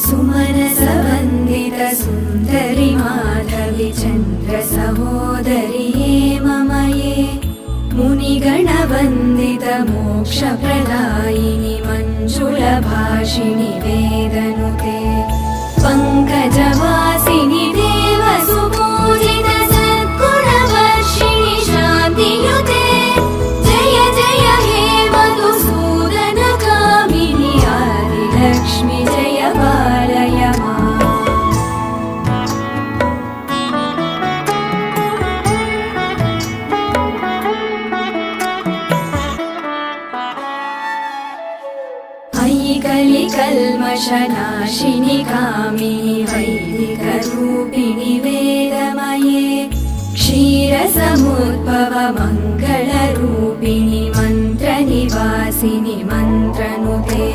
सुमनसवन्दित सुन्दरि माधवि चन्द्र सहोदरि हेममये मुनिगणवन्दित मोक्षप्रदायिनि मञ्जुलभाषिणि वेदनुते पङ्कजवासिनि देवसुपूजित सद्गुणवर्षिणि शान्तियुते जय जय हे मधुसूदनकामिनि आदिलक्ष्मि जय पालय माम्। अयि कलिकल्मषनाशिनि कामिनि वैदिकरूपिणि वेदमये क्षीरसमुद्भव मङ्गलरूपिणि मन्त्रनिवासिनि मन्त्रनुते